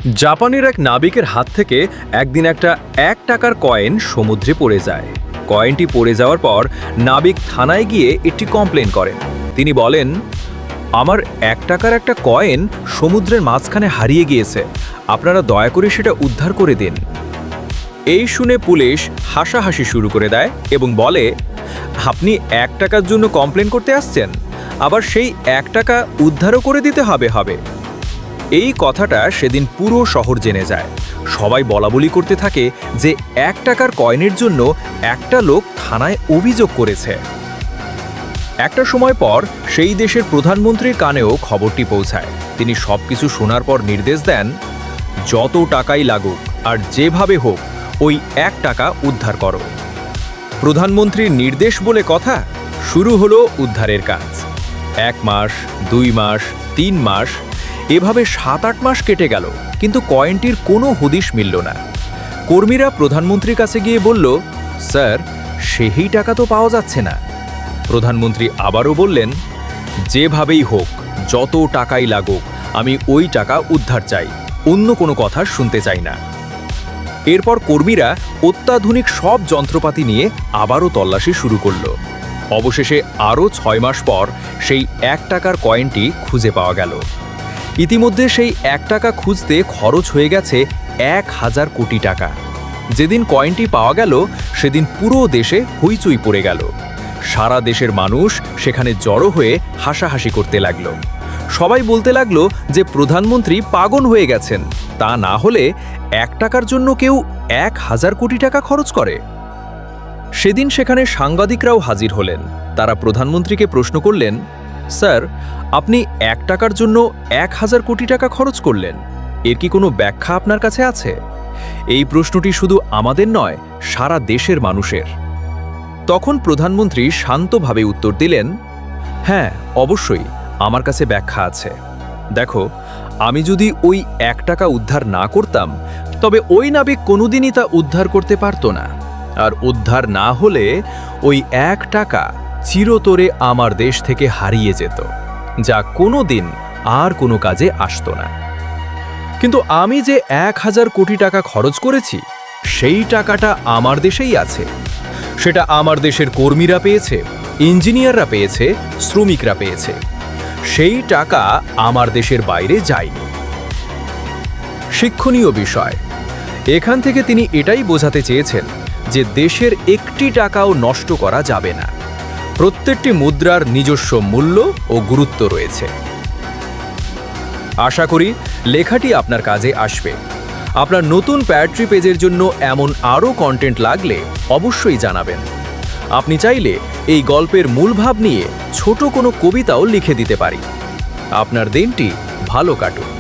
জাপানের এক নাবিকের হাত থেকে একদিন একটা 1 টাকার কয়েন সমুদ্রে পড়ে যায়। কয়েনটি পড়ে যাওয়ার পর নাবিক থানায় গিয়ে একটি কমপ্লেন করেন। তিনি বলেন, আমার 1 টাকার একটা কয়েন সমুদ্রের মাঝখানে হারিয়ে গিয়েছে, আপনারা দয়া করে সেটা উদ্ধার করে দিন। এই শুনে পুলিশ হাসাহাসি শুরু করে দেয় এবং বলে, আপনি 1 টাকার জন্য কমপ্লেন করতে আসছেন, আবার সেই 1 টাকা উদ্ধারও করে দিতে হবে। এই কথাটা সেদিন পুরো শহর জেনে যায়। সবাই বলাবলি করতে থাকে যে 1 টাকার কয়েনের জন্য একটা লোক থানায় অভিযোগ করেছে। একটা সময় পর সেই দেশের প্রধানমন্ত্রীর কানেও খবরটি পৌঁছায়। তিনি সবকিছু শোনার পর নির্দেশ দেন, যত টাকাই লাগুক আর যেভাবে হোক ওই 1 টাকা উদ্ধার করো। প্রধানমন্ত্রীর নির্দেশ বলে কথা, শুরু হলো উদ্ধারের কাজ। 1 মাস, 2 মাস, 3 মাস, এভাবে 7-8 মাস কেটে গেল, কিন্তু কয়েনটির কোনো হদিশ মিলল না। কর্মীরা প্রধানমন্ত্রীর কাছে গিয়ে বলল, স্যার, সেই টাকা তো পাওয়া যাচ্ছে না। প্রধানমন্ত্রী আবারও বললেন, যেভাবেই হোক, যত টাকাই লাগুক, আমি ওই টাকা উদ্ধার চাই, অন্য কোনো কথা শুনতে চাই না। এরপর কর্মীরা অত্যাধুনিক সব যন্ত্রপাতি নিয়ে আবারও তল্লাশি শুরু করল। অবশেষে আরও 6 মাস পর সেই 1 টাকার কয়েনটি খুঁজে পাওয়া গেল। ইতিমধ্যে সেই 1 টাকা খুঁজতে খরচ হয়ে গেছে 1000 কোটি টাকা। যেদিন কয়েনটি পাওয়া গেল সেদিন পুরো দেশে হইচই পড়ে গেল। সারা দেশের মানুষ সেখানে জড়ো হয়ে হাসাহাসি করতে লাগলো। সবাই বলতে লাগলো যে প্রধানমন্ত্রী পাগল হয়ে গেছেন, তা না হলে 1 টাকার জন্য কেউ 1000 কোটি টাকা খরচ করে। সেদিন সেখানে সাংবাদিকরাও হাজির হলেন। তারা প্রধানমন্ত্রীকে প্রশ্ন করলেন, স্যার, আপনি 1 টাকার জন্য 1000 কোটি টাকা খরচ করলেন, এর কি কোনো ব্যাখ্যা আপনার কাছে আছে? এই প্রশ্নটি শুধু আমাদের নয়, সারা দেশের মানুষের। তখন প্রধানমন্ত্রী শান্তভাবে উত্তর দিলেন, হ্যাঁ, অবশ্যই আমার কাছে ব্যাখ্যা আছে। দেখো, আমি যদি ওই 1 টাকা উদ্ধার না করতাম, তবে ওই নাবিক কোনোদিনই তা উদ্ধার করতে পারত না। আর উদ্ধার না হলে ওই 1 টাকা চিরতরে আমার দেশ থেকে হারিয়ে যেত, যা কোনো দিন আর কোনো কাজে আসতো না। কিন্তু আমি যে 1000 কোটি টাকা খরচ করেছি, সেই টাকাটা আমার দেশেই আছে। সেটা আমার দেশের কর্মীরা পেয়েছে, ইঞ্জিনিয়াররা পেয়েছে, শ্রমিকরা পেয়েছে। সেই টাকা আমার দেশের বাইরে যায়নি। শিক্ষণীয় বিষয়, এখান থেকে তিনি এটাই বোঝাতে চেয়েছেন যে দেশের 1টি টাকাও নষ্ট করা যাবে না। প্রত্যেকটি মুদ্রার নিজস্ব মূল্য ও গুরুত্ব রয়েছে। আশা করি লেখাটি আপনার কাজে আসবে। আপনার নতুন পোয়েট্রি পেজের জন্য এমন আরও কন্টেন্ট লাগলে অবশ্যই জানাবেন। আপনি চাইলে এই গল্পের মূল ভাব নিয়ে ছোট কোনো কবিতাও লিখে দিতে পারি। আপনার দিনটি ভালো কাটুক।